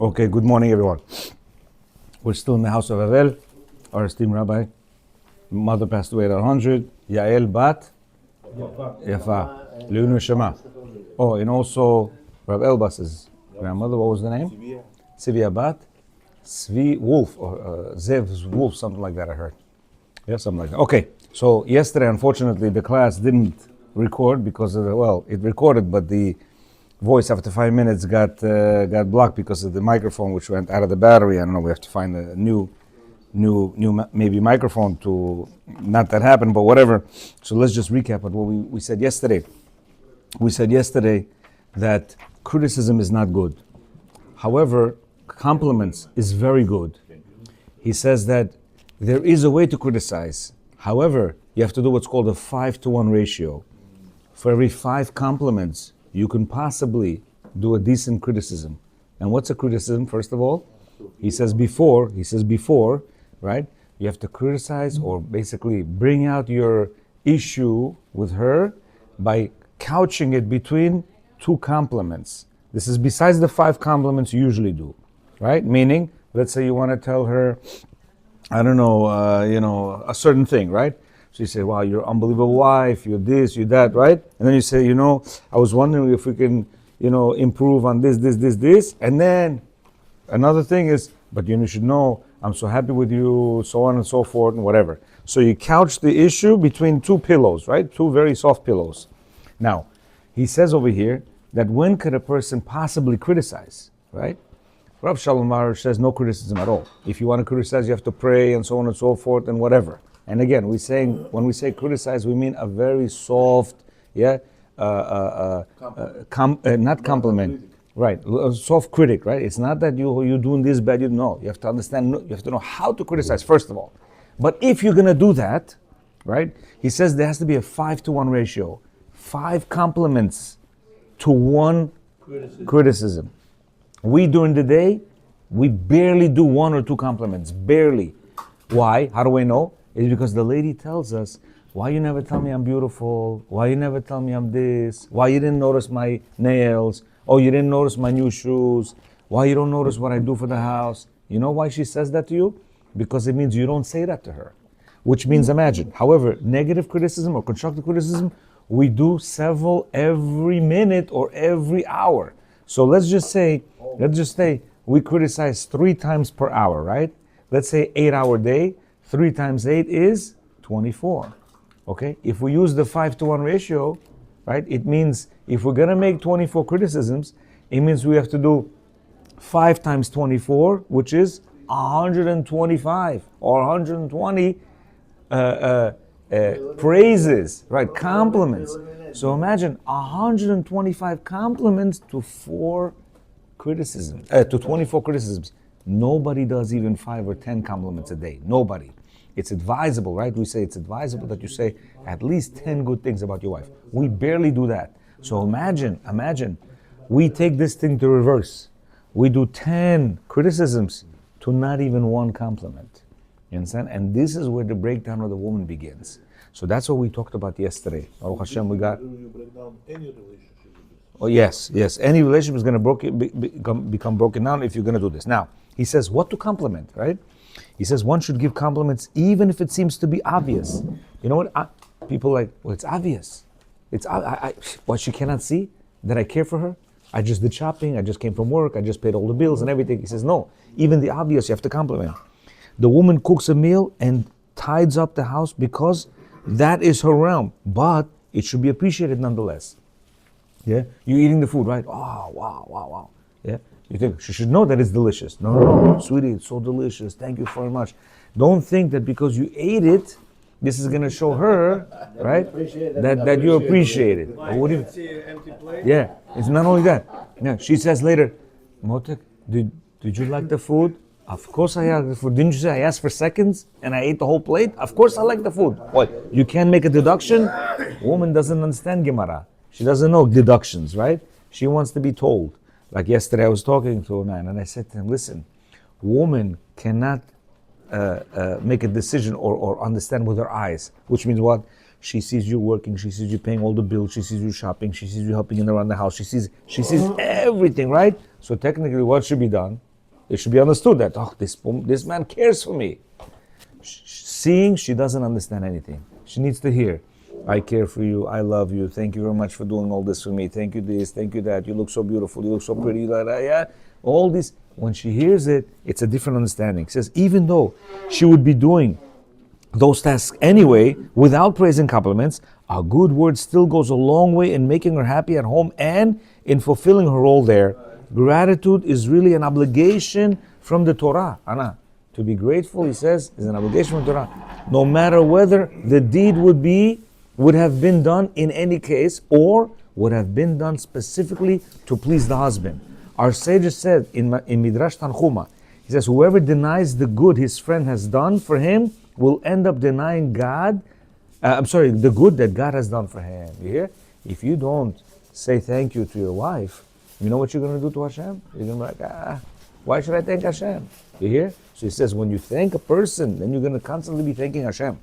Okay, good morning, everyone. We're still in the house of Avel, our esteemed rabbi. Mother passed away at 100. Yael Bat Yafa. Leunu Shema. Oh, and also Rav Elbas's grandmother, what was the name? Sivia Bat. Svi Wolf, or Zev's Wolf, something like that, I heard. Yeah, something like that. Okay, so yesterday, unfortunately, the class didn't record because of it recorded, but the voice after 5 minutes got blocked because of the microphone, which went out of the battery. I don't know, we have to find a new maybe microphone to not that happen, but whatever. So let's just recap what we said yesterday. We said yesterday that criticism is not good. However, compliments is very good. He says that there is a way to criticize. However, you have to do what's called a 5-to-1 ratio. For every 5 compliments, you can possibly do a decent criticism. And what's a criticism, first of all? He says before, right? You have to criticize or basically bring out your issue with her by couching it between 2 compliments. This is besides the 5 compliments you usually do, right? Meaning, let's say you want to tell her, I don't know, a certain thing, right? So you say, wow, you're an unbelievable wife, you're this, you're that, right? And then you say, I was wondering if we can, improve on this. And then another thing is, but you should know, I'm so happy with you, so on and so forth, and whatever. So you couch the issue between 2 pillows, right? 2 very soft pillows. Now, he says over here that when could a person possibly criticize, right? Rav Shalom Arush says no criticism at all. If you want to criticize, you have to pray and so on and so forth and whatever. And again, when we say criticize, we mean a very soft, not compliment, right? A soft critic, right? It's not that you're doing this bad. You have to understand. You have to know how to criticize first of all. But if you're gonna do that, right? He says there has to be a 5-to-1 ratio, 5 compliments to 1 criticism. We during the day, we barely do 1 or 2 compliments, barely. Why? How do we know? It's because the lady tells us, why you never tell me I'm beautiful? Why you never tell me I'm this? Why you didn't notice my nails? Oh, you didn't notice my new shoes? Why you don't notice what I do for the house? You know why she says that to you? Because it means you don't say that to her. Which means imagine. However, negative criticism or constructive criticism, we do several every minute or every hour. So let's just say we criticize 3 times per hour, right? Let's say 8-hour day, 3 times 8 is 24. Okay? If we use the 5-to-1 ratio, right? It means if we're gonna make 24 criticisms, it means we have to do 5 times 24, which is 125 or 120 praises, right? Compliments. So imagine 125 compliments to 24 criticisms. Nobody does even 5 or 10 compliments a day. Nobody. It's advisable, right? We say it's advisable that you say at least 10 good things about your wife. We barely do that. So imagine, we take this thing to reverse. We do 10 criticisms to not even 1 compliment. You understand? And this is where the breakdown of the woman begins. So that's what we talked about yesterday. Baruch Hashem, we got. You break down any relationship with this. Oh yes. Any relationship is going to become broken down if you're going to do this. Now, he says what to compliment, right? He says one should give compliments even if it seems to be obvious. You know what? People are like, well, it's obvious. What, she cannot see that I care for her? I just did shopping. I just came from work. I just paid all the bills and everything. He says, no, even the obvious you have to compliment. The woman cooks a meal and tidies up the house because that is her realm, but it should be appreciated nonetheless. Yeah, you're eating the food, right? Oh, wow. Yeah, you think she should know that it's delicious. No, sweetie, it's so delicious. Thank you very much. Don't think that because you ate it, this is going to show her, right, that you appreciate it. Like, What do you? see an empty plate? Yeah, it's not only that. Yeah, she says later, Motek, did you like the food? Of course I like the food. Didn't you say I asked for seconds and I ate the whole plate? Of course I like the food. What, you can't make a deduction? Woman doesn't understand Gemara. She doesn't know deductions, right? She wants to be told. Like yesterday I was talking to a man and I said to him, listen, woman cannot make a decision or understand with her eyes, which means what? She sees you working, she sees you paying all the bills, she sees you shopping, she sees you helping in around the house, she sees everything, right? So technically what should be done? It should be understood that, this man cares for me. Seeing, she doesn't understand anything. She needs to hear, I care for you, I love you, thank you very much for doing all this for me, thank you this, thank you that, you look so beautiful, you look so pretty, yeah. All this, when she hears it, it's a different understanding. It says, even though she would be doing those tasks anyway, without praise and compliments, a good word still goes a long way in making her happy at home and in fulfilling her role there. Gratitude is really an obligation from the Torah. Anna, to be grateful, he says, is an obligation from the Torah. No matter whether the deed would have been done in any case or would have been done specifically to please the husband. Our sages said in Midrash Tanchuma, he says, whoever denies the good his friend has done for him will end up denying the good that God has done for him. You hear? If you don't say thank you to your wife, you know what you're going to do to Hashem? You're going to be like, why should I thank Hashem? You hear? So he says, when you thank a person, then you're going to constantly be thanking Hashem.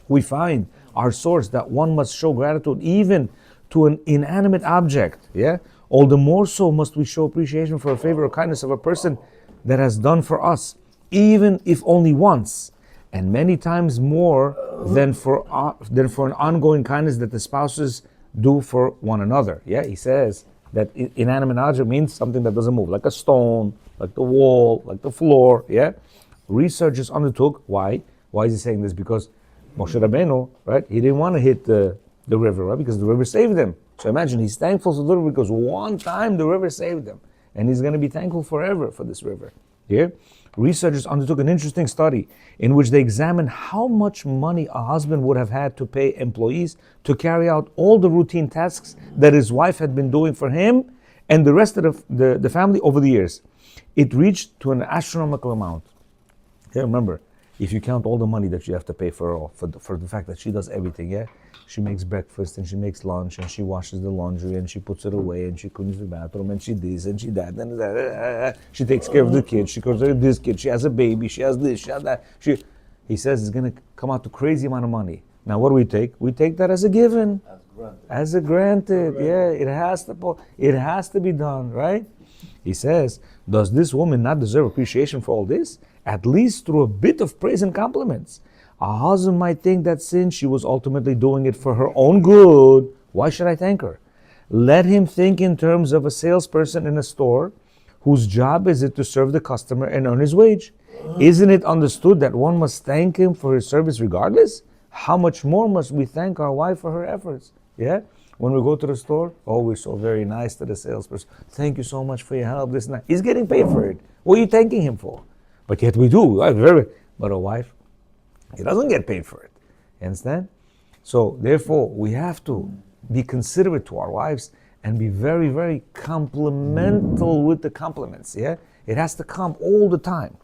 We find our source that one must show gratitude even to an inanimate object. Yeah? All the more so must we show appreciation for a favor or kindness of a person that has done for us, even if only once, and many times more than for an ongoing kindness that the spouses do for one another. Yeah, he says that inanimate object means something that doesn't move, like a stone, like the wall, like the floor. Yeah, researchers undertook. Why? Why is he saying this? Because Moshe Rabbeinu, right? He didn't want to hit the river, right? Because the river saved him. So imagine he's thankful for the river because one time the river saved him, and he's going to be thankful forever for this river. Here, researchers undertook an interesting study in which they examined how much money a husband would have had to pay employees to carry out all the routine tasks that his wife had been doing for him and the rest of the family over the years. It reached to an astronomical amount. Yeah, remember, if you count all the money that you have to pay for the fact that she does everything, yeah? She makes breakfast and she makes lunch and she washes the laundry and she puts it away and she cleans the bathroom and she this and she that and she takes care of the kids, she takes care of this kid, she has a baby, she has this, she has that. He says it's going to come out to crazy amount of money. Now what do we take? We take that as a given. As a granted. Yeah, it has to be done, right? He says, does this woman not deserve appreciation for all this? At least through a bit of praise and compliments. A husband might think that since she was ultimately doing it for her own good, why should I thank her? Let him think in terms of a salesperson in a store whose job is it to serve the customer and earn his wage. Isn't it understood that one must thank him for his service regardless? How much more must we thank our wife for her efforts? Yeah? When we go to the store, we're so very nice to the salesperson. Thank you so much for your help. This and that. He's getting paid for it. What are you thanking him for? But yet we do. But a wife, he doesn't get paid for it. You understand? So therefore, we have to be considerate to our wives and be very, very complimental with the compliments. Yeah, it has to come all the time.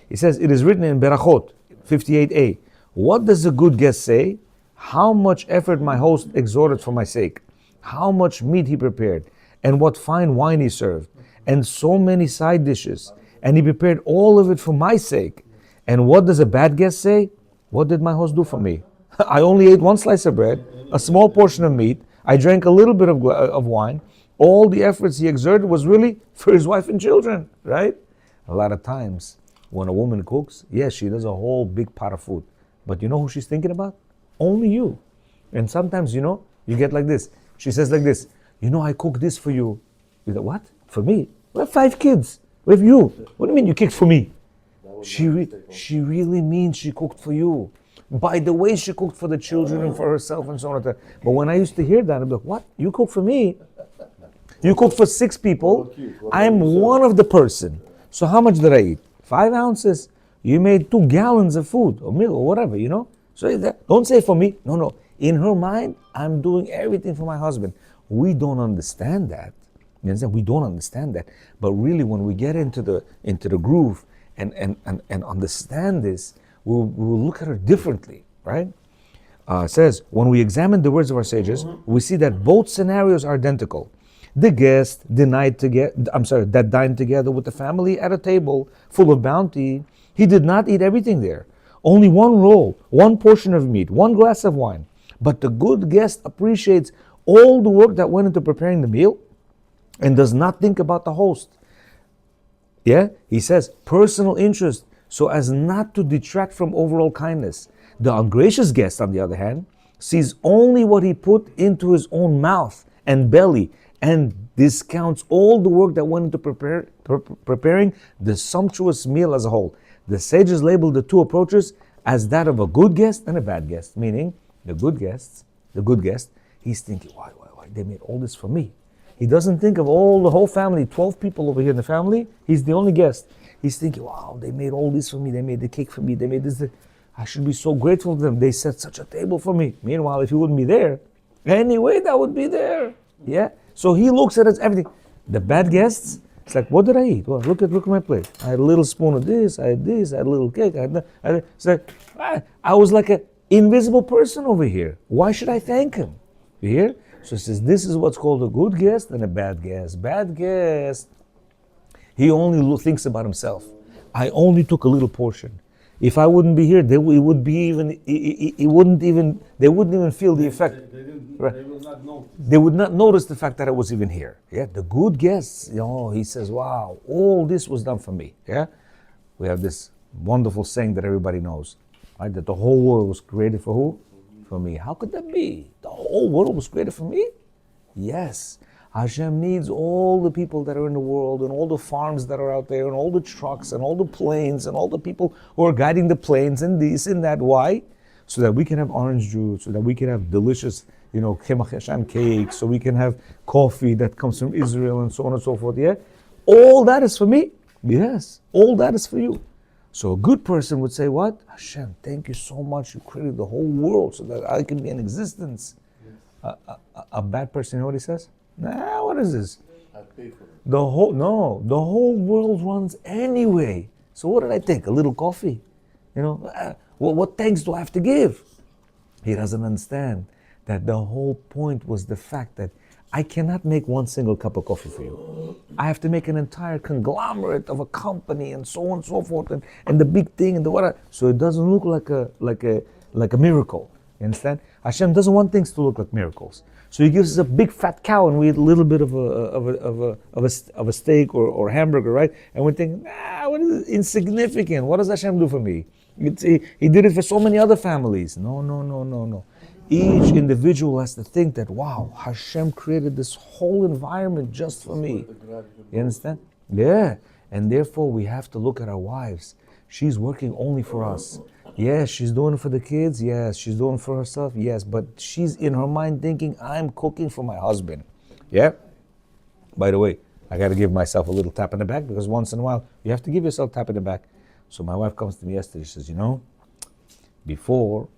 He says it is written in Berachot 58a. What does a good guest say? How much effort my host exhorted for my sake, how much meat he prepared, and what fine wine he served, and so many side dishes, and he prepared all of it for my sake. And what does a bad guest say? What did my host do for me? I only ate one slice of bread, a small portion of meat, I drank a little bit of wine. All the efforts he exerted was really for his wife and children, right? A lot of times, when a woman cooks, yes, she does a whole big pot of food. But you know who she's thinking about? Only you. And sometimes, you get like this. She says like this, I cooked this for you. You go, what? For me? We have 5 kids. We have you. What do you mean you cooked for me? She really means she cooked for you. By the way, she cooked for the children and for herself and so on. But when I used to hear that, I'd be like, what? You cook for me? You cook for 6 people. I'm one of the person. So how much did I eat? 5 ounces. You made 2 gallons of food or milk or whatever, So don't say for me. No. In her mind, I'm doing everything for my husband. We don't understand that. You understand? We don't understand that. But really, when we get into the groove and understand this, we'll look at her differently, right? It says, when we examine the words of our sages, we see that both scenarios are identical. The guest that dined together with the family at a table full of bounty, he did not eat everything there. Only one roll, one portion of meat, one glass of wine. But the good guest appreciates all the work that went into preparing the meal and does not think about the host. Yeah, he says personal interest so as not to detract from overall kindness. The ungracious guest, on the other hand, sees only what he put into his own mouth and belly and discounts all the work that went into preparing the sumptuous meal as a whole. The sages labeled the two approaches as that of a good guest and a bad guest, meaning the good guest, he's thinking, why, they made all this for me. He doesn't think of the whole family, 12 people over here in the family. He's the only guest. He's thinking, wow, they made all this for me. They made the cake for me. They made this. I should be so grateful to them. They set such a table for me. Meanwhile, if he wouldn't be there, anyway, that would be there. Yeah. So he looks at it as everything. The bad guests, it's like, what did I eat? Well, look at my plate. I had a little spoon of this. I had this. I had a little cake. It's like, I was like an invisible person over here. Why should I thank him? You hear? So it says, this is what's called a good guest and a bad guest. Bad guest, he only thinks about himself. I only took a little portion. If I wouldn't be here, they wouldn't even feel the effect. They will not know. They would not notice the fact that I was even here. Yeah, the good guests, he says, wow, all this was done for me. Yeah, we have this wonderful saying that everybody knows, right? That the whole world was created for who? For me. How could that be? The whole world was created for me? Yes. Hashem needs all the people that are in the world and all the farms that are out there and all the trucks and all the planes and all the people who are guiding the planes and this and that. Why? So that we can have orange juice, so that we can have delicious, Chemach Hashem cake, so we can have coffee that comes from Israel and so on and so forth. Yeah? All that is for me? Yes. All that is for you. So a good person would say, what? Hashem, thank you so much. You created the whole world so that I can be in existence. Yes. A bad person, you know what he says? Nah, what is this? I pay for it. The whole world runs anyway. So what did I take? A little coffee? What thanks do I have to give? He doesn't understand that the whole point was the fact that I cannot make one single cup of coffee for you. I have to make an entire conglomerate of a company and so on and so forth and the big thing and the what. So it doesn't look like a miracle. You understand? Hashem doesn't want things to look like miracles. So he gives us a big fat cow and we eat a little bit of a steak or hamburger, right? And we think, what is it? Insignificant. What does Hashem do for me? He did it for so many other families. No. Each individual has to think that, wow, Hashem created this whole environment just for me. You understand? Yeah. And therefore we have to look at our wives. She's working only for us. Yes, she's doing it for the kids. Yes, she's doing it for herself. Yes, but she's in her mind thinking, I'm cooking for my husband. Yeah? By the way, I got to give myself a little tap in the back because once in a while, you have to give yourself a tap in the back. So my wife comes to me yesterday. She says, before,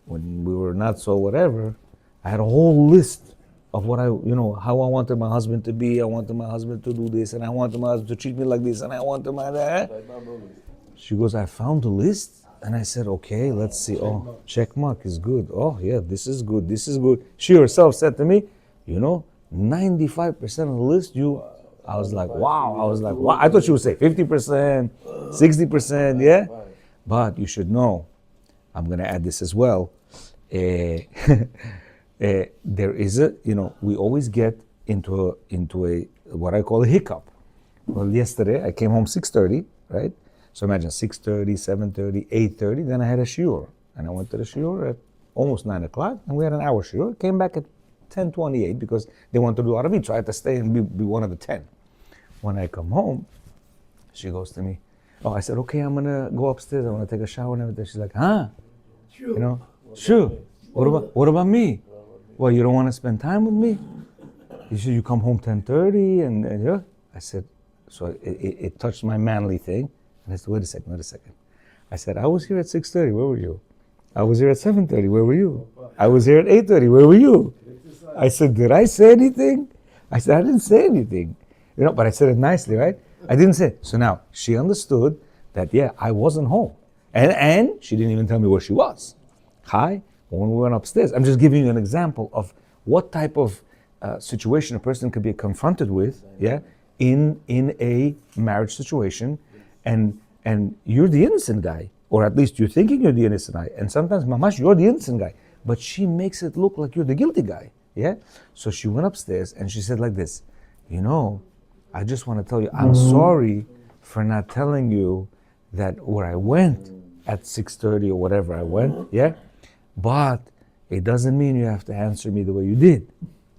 when we were not so whatever, I had a whole list of what how I wanted my husband to be. I wanted my husband to do this, and I wanted my husband to treat me like this, and I wanted my that. She goes, I found the list, and I said, okay, let's see. Oh, check mark is good. Oh, yeah, this is good. This is good. She herself said to me, 95% of the list, I was like, wow. I thought she would say 50%, 60%, yeah? But you should know, I'm going to add this as well. There is we always get into a what I call a hiccup. Well, yesterday I came home 6:30, right? So imagine 6:30, 7:30, 8:30. Then I had a shiur, and I went to the shiur at almost 9 o'clock, and we had an hour shiur. Came back at 10:28 because they wanted to do Arabit, so I had to stay and be one of the 10. When I come home, she goes to me. Oh, I said, okay, I'm gonna go upstairs. I want to take a shower and everything. She's like, huh? Sure. What about me? Well, you don't want to spend time with me? You said you come home 10:30 and yeah. I said, so it touched my manly thing. And I said, wait a second. I said, I was here at 6:30. Where were you? I was here at 7:30. Where were you? I was here at 8:30. Where were you? I said, did I say anything? I said, I didn't say anything. But I said it nicely, right? I didn't say it. So now she understood that, yeah, I wasn't home. And she didn't even tell me where she was. Hi, when we went upstairs. I'm just giving you an example of what type of situation a person could be confronted with, yeah, in a marriage situation. And you're the innocent guy, or at least you're thinking you're the innocent guy. And sometimes, mamash, you're the innocent guy. But she makes it look like you're the guilty guy, yeah? So she went upstairs and she said like this, I just want to tell you, I'm sorry for not telling you that where I went at 6:30 or whatever I went, yeah? But it doesn't mean you have to answer me the way you did.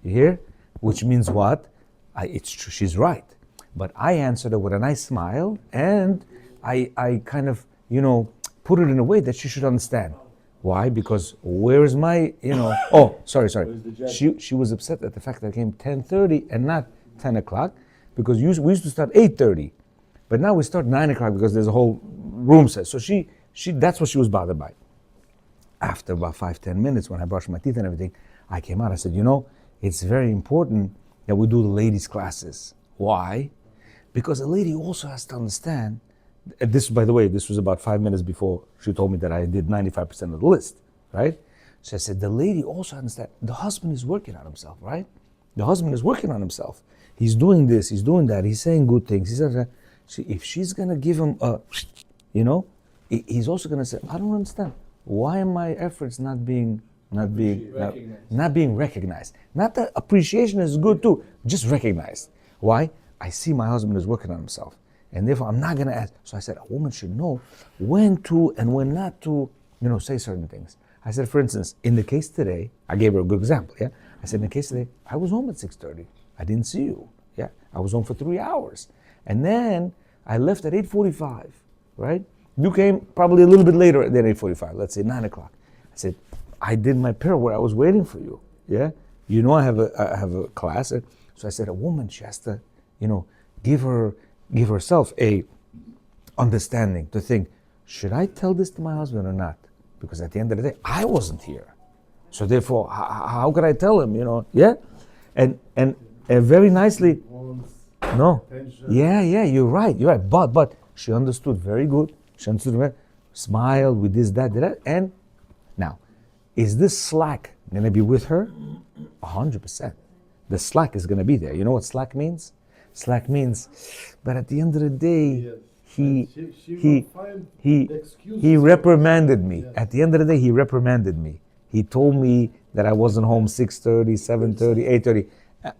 You hear? Which means what? It's true, she's right. But I answered her with a nice smile, and I kind of, put it in a way that she should understand. Why? Because where's my, oh, sorry. She was upset at the fact that I came 10:30 and not 10 o'clock, because we used to start 8:30. But now we start 9 o'clock because there's a whole room set. So she that's what she was bothered by. After about 5-10 minutes, when I brushed my teeth and everything, I came out. I said, it's very important that we do the ladies' classes. Why? Because a lady also has to understand. This, by the way, this was about 5 minutes before she told me that I did 95% of the list, right? So I said, the lady also understands. The husband is working on himself, right? The husband is working on himself. He's doing this, he's doing that, he's saying good things. If she's going to give him he's also going to say, I don't understand. Why are my efforts not being recognized? Not that appreciation is good too, just recognized. Why? I see my husband is working on himself, and therefore I'm not going to ask. So I said, a woman should know when to and when not to, say certain things. I said, for instance, in the case today, I gave her a good example, yeah? I said, in the case today, I was home at 6:30. I didn't see you, yeah? I was home for 3 hours. And then I left at 8:45, right? You came probably a little bit later than 8:45, let's say 9 o'clock. I said, I did my prayer where I was waiting for you, yeah? I have a class. So I said, a woman, she has to, give herself a understanding to think, should I tell this to my husband or not? Because at the end of the day, I wasn't here. So therefore, how could I tell him, yeah? And very nicely, no. Yeah, you're right. But she understood very good. She understood, smiled with this, that, that. And now, is this slack going to be with her? 100%. The slack is going to be there. You know what slack means? Slack means, but at the end of the day, he reprimanded me. At the end of the day, he reprimanded me. He told me that I wasn't home 6:30, 7:30, 8:30.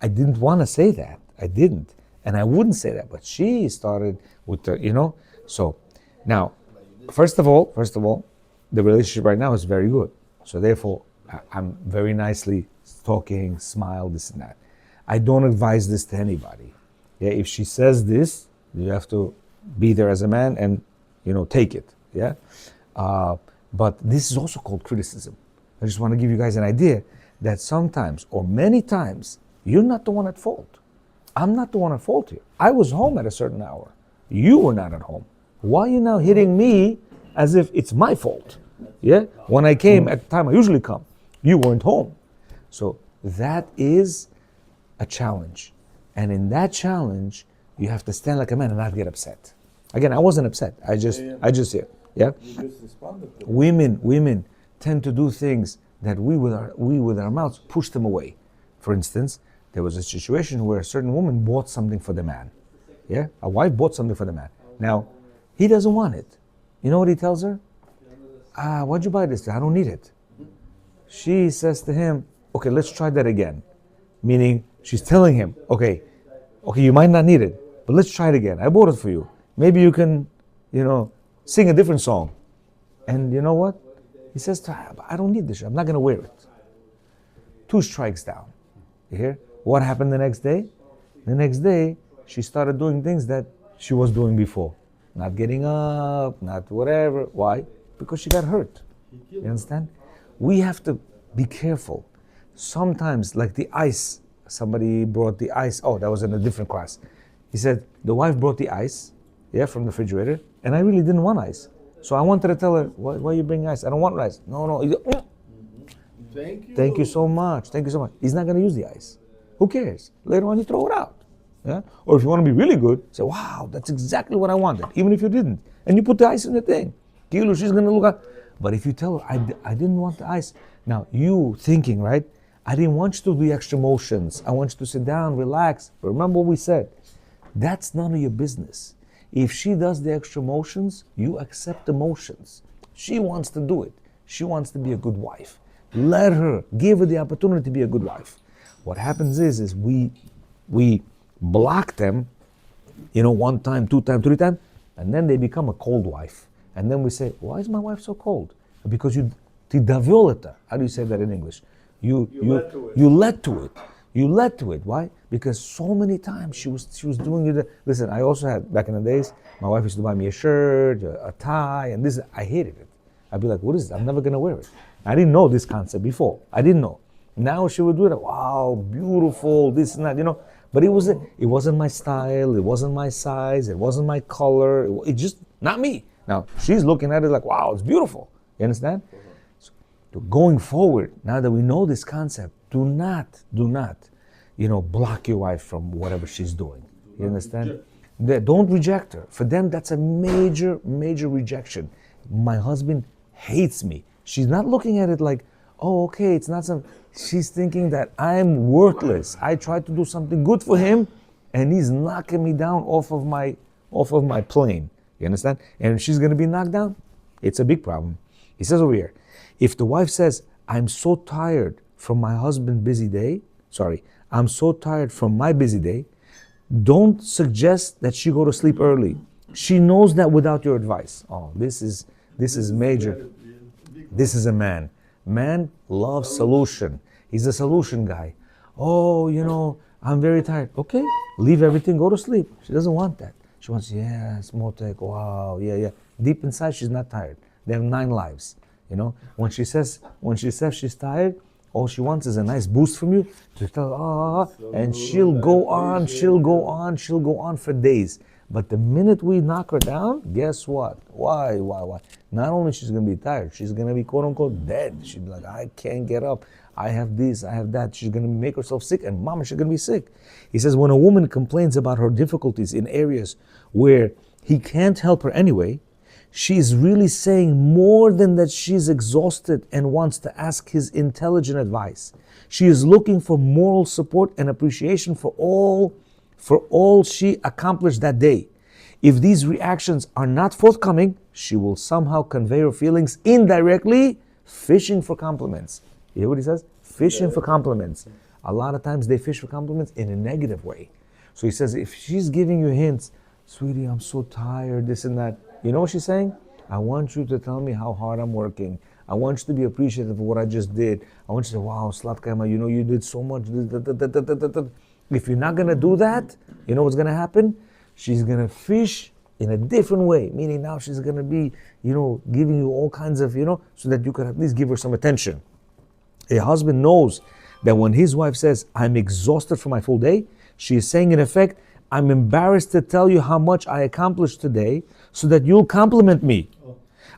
I didn't want to say that. I didn't. And I wouldn't say that. But she started with the, So now, first of all, the relationship right now is very good. So therefore, I'm very nicely talking, smile, this and that. I don't advise this to anybody. Yeah, if she says this, you have to be there as a man and, take it. Yeah. But this is also called criticism. I just want to give you guys an idea that sometimes, or many times, you're not the one at fault. I'm not the one at fault here. I was home at a certain hour. You were not at home. Why are you now hitting me as if it's my fault? Yeah? When I came at the time I usually come, you weren't home. So that is a challenge. And in that challenge, you have to stand like a man and not get upset. Again, I wasn't upset. I just yeah. You just responded to it. Women tend to do things that we with our mouths push them away. For instance, there was a situation where a certain woman bought something for the man. Yeah? A wife bought something for the man. Now, he doesn't want it. You know what he tells her? Why'd you buy this? I don't need it. She says to him, okay, let's try that again. Meaning, she's telling him, okay, you might not need it, but let's try it again. I bought it for you. Maybe you can, sing a different song. And you know what? He says to her, I don't need this. I'm not going to wear it. 2 strikes down. You hear? What happened the next day? The next day, she started doing things that she was doing before. Not getting up, not whatever. Why? Because she got hurt. You understand? We have to be careful. Sometimes, like the ice, somebody brought the ice. Oh, that was in a different class. He said, the wife brought the ice, from the refrigerator, and I really didn't want ice. So I wanted to tell her, why are you bringing ice? I don't want ice. No. Thank you. Thank you so much. He's not going to use the ice. Who cares? Later on, you throw it out. Yeah? Or if you want to be really good, say, wow, that's exactly what I wanted, even if you didn't. And you put the ice in the thing. Kilo, she's going to look at. But if you tell her, I didn't want the ice. Now, you thinking, right? I didn't want you to do extra motions. I want you to sit down, relax. Remember what we said. That's none of your business. If she does the extra motions, you accept the motions. She wants to do it. She wants to be a good wife. Let her, give her the opportunity to be a good wife. What happens is we block them one time, 2 times, 3 times, and then they become a cold wife. And then we say, why is my wife so cold? Because you tidavioleta. How do you say that in English? You led to it. You led to it. You led to it. Why? Because so many times she was doing it. Listen, I also had, back in the days, my wife used to buy me a shirt, a tie, and this. I hated it. I'd be like, what is this? I'm never gonna wear it. I didn't know this concept before. I didn't know. Now she would do it. Wow, beautiful, this and that, But it wasn't my style. It wasn't my size. It wasn't my color. It just not me. Now she's looking at it like, wow, it's beautiful. You understand? So going forward, now that we know this concept, do not, block your wife from whatever she's doing. You understand? Don't reject her. For them, that's a major, major rejection. My husband hates me. She's not looking at it like, oh, okay, it's not some. She's thinking that I'm worthless. I tried to do something good for him, and he's knocking me down off of my plane. You understand? And she's gonna be knocked down. It's a big problem. He says over here, if the wife says, I'm so tired from my husband's busy day, I'm so tired from my busy day, don't suggest that she go to sleep early. She knows that without your advice. Oh, this is major. This is a man. Man loves solution. He's a solution guy. Oh, I'm very tired. Okay, leave everything, go to sleep. She doesn't want that. She wants, yes, motek, wow, yeah. Deep inside, she's not tired. They have 9 lives. When she says she's tired, all she wants is a nice boost from you to tell, and she'll go on for days. But the minute we knock her down, guess what? Why? Not only she's going to be tired, she's going to be quote unquote dead. She'll be like, I can't get up. I have this, I have that. She's going to make herself sick, and mama, she's going to be sick. He says, when a woman complains about her difficulties in areas where he can't help her anyway, she's really saying more than that she's exhausted and wants to ask his intelligent advice. She is looking for moral support and appreciation for all she accomplished that day. If these reactions are not forthcoming, she will somehow convey her feelings indirectly, fishing for compliments. You hear what he says? Fishing for compliments. A lot of times they fish for compliments in a negative way. So he says, if she's giving you hints, sweetie, I'm so tired, this and that, you know what she's saying? I want you to tell me how hard I'm working. I want you to be appreciative of what I just did. I want you to say, wow, Slatka, you did so much. If you're not going to do that, you know what's going to happen? She's going to fish in a different way. Meaning now she's going to be, giving you all kinds of, so that you can at least give her some attention. A husband knows that when his wife says, I'm exhausted from my full day, she is saying in effect, I'm embarrassed to tell you how much I accomplished today so that you'll compliment me.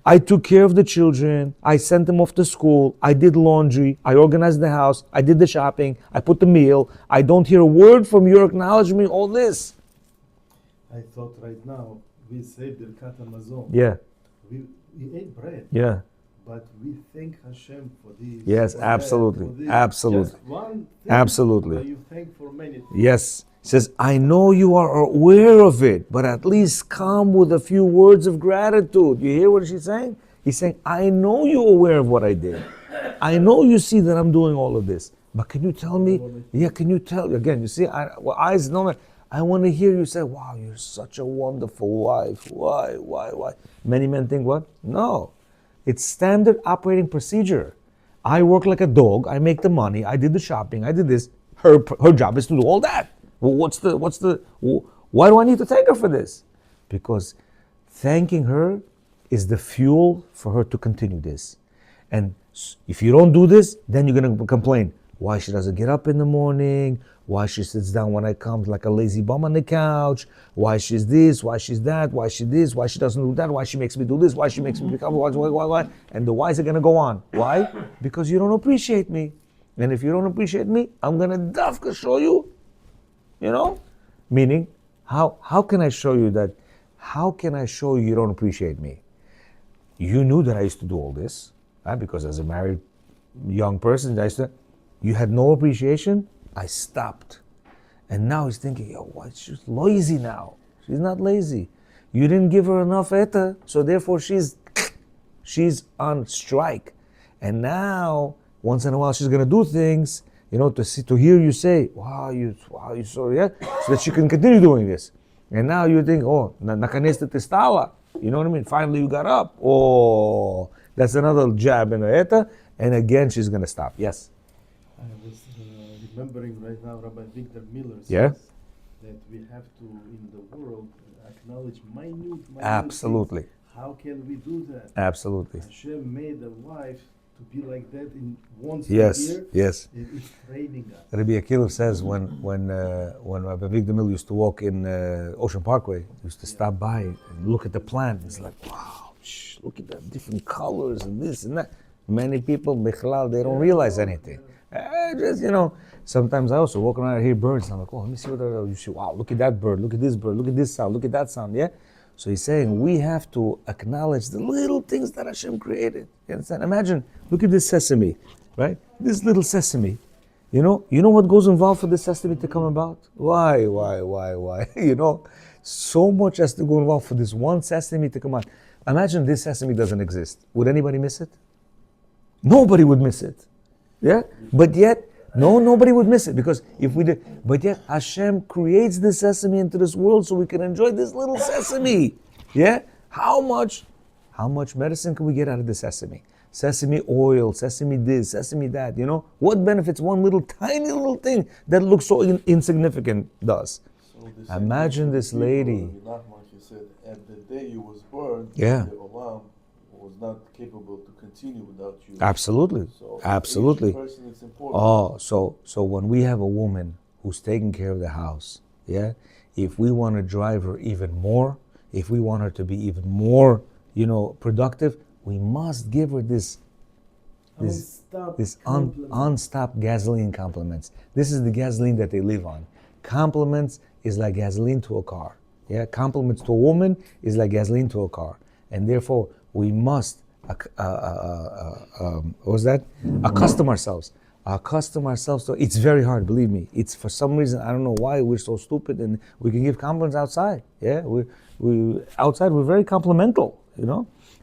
I took care of the children. I sent them off to school. I did laundry. I organized the house. I did the shopping. I put the meal. I don't hear a word from you acknowledging me all this. I thought right now, we say Birkat HaMazon. Yeah. We ate bread. Yeah. But we thank Hashem for this. Yes, for absolutely. that, for this. Absolutely. Just one thing, Absolutely. but you thank for many things. Yes. He says, I know you are aware of it, but at least come with a few words of gratitude. You hear what she's saying? He's saying, I know you're aware of what I did. I know you see that I'm doing all of this. But can you tell me? Yeah, can you tell? Again, you see, eyes no matter. I want to hear you say, wow, you're such a wonderful wife. Why? Many men think what? No. It's standard operating procedure. I work like a dog. I make the money. I did the shopping. I did this. Her job is to do all that. Well, why do I need to thank her for this? Because thanking her is the fuel for her to continue this. And if you don't do this, then you're going to complain. Why she doesn't get up in the morning, why she sits down when I come like a lazy bum on the couch, why she's this, why she's that, why she this, why she doesn't do that, why she makes me do this, why she makes me become, why. And the whys are going to go on. Why? Because you don't appreciate me. And if you don't appreciate me, I'm going to dafka show you. Meaning, how can I show you that? How can I show you don't appreciate me? You knew that I used to do all this, right? Because as a married young person, you had no appreciation. I stopped. And now he's thinking, why she's lazy now? She's not lazy. You didn't give her enough eta, so therefore she's on strike. And now, once in a while, she's going to do things, to hear you say, wow, you so, yeah, so that she can continue doing this. And now you think, oh, nakanista testawa. You know what I mean? Finally you got up. Oh, that's another jab in the eta. And again, she's going to stop. Yes? I was remembering right now Rabbi Victor Miller says Yeah? that we have to, in the world, acknowledge minute Absolutely. things. How can we do that? Absolutely. Hashem made a wife to be like that in once Yes, a year. yes. It's training us. Rabbi Akilah says when Rabbi Victor Miller used to walk in Ocean Parkway, he used to stop by and look at the plant. It's like, wow, look at the different colors and this and that. Many people, Bichlal, they don't realize anything. Just, sometimes I also walk around and hear birds and I'm like, oh, let me see what you see. Wow, look at that bird, look at this bird, look at this sound, look at that sound, yeah? So he's saying we have to acknowledge the little things that Hashem created. You understand? Imagine, look at this sesame, right? This little sesame. You know what goes involved for this sesame to come about? Why? So much has to go involved for this one sesame to come out. Imagine this sesame doesn't exist. Would anybody miss it? Nobody would miss it. Yeah? But yet, nobody would miss it because if we did. But yet, Hashem creates the sesame into this world so we can enjoy this little sesame. Yeah? How much medicine can we get out of the sesame? Sesame oil, sesame this, sesame that. What benefits one little tiny little thing that looks so insignificant does? So imagine this lady. Like you said, at the day you was born, yeah, the Olam was not capable to continue without you. Absolutely. So absolutely. Each person is important. Oh, so when we have a woman who's taking care of the house, yeah, if we want to drive her even more, if we want her to be even more, productive, we must give her this unstopped gasoline compliments. This is the gasoline that they live on. Compliments is like gasoline to a car. Yeah, compliments to a woman is like gasoline to a car, and therefore we must accustom ourselves. Accustom ourselves to. It's very hard, believe me. It's for some reason I don't know why we're so stupid, and we can give compliments outside. Yeah, we outside we're very complimental,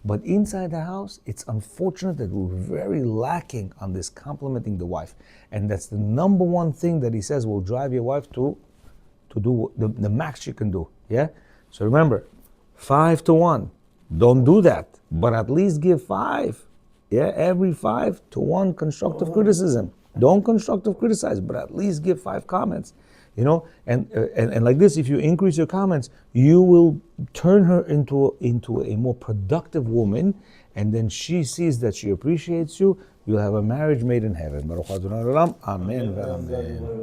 But inside the house, it's unfortunate that we're very lacking on this complimenting the wife, and that's the number one thing that he says will drive your wife to do the max she can do. Yeah. So remember, 5-1. Don't do that, but at least give 5. Yeah, every 5-1 constructive criticism. Don't constructive criticize, but at least give 5 comments. And like this, if you increase your comments, you will turn her into a more productive woman, and then she sees that she appreciates you. You'll have a marriage made in heaven. Baruch Adonai Olam. Amen.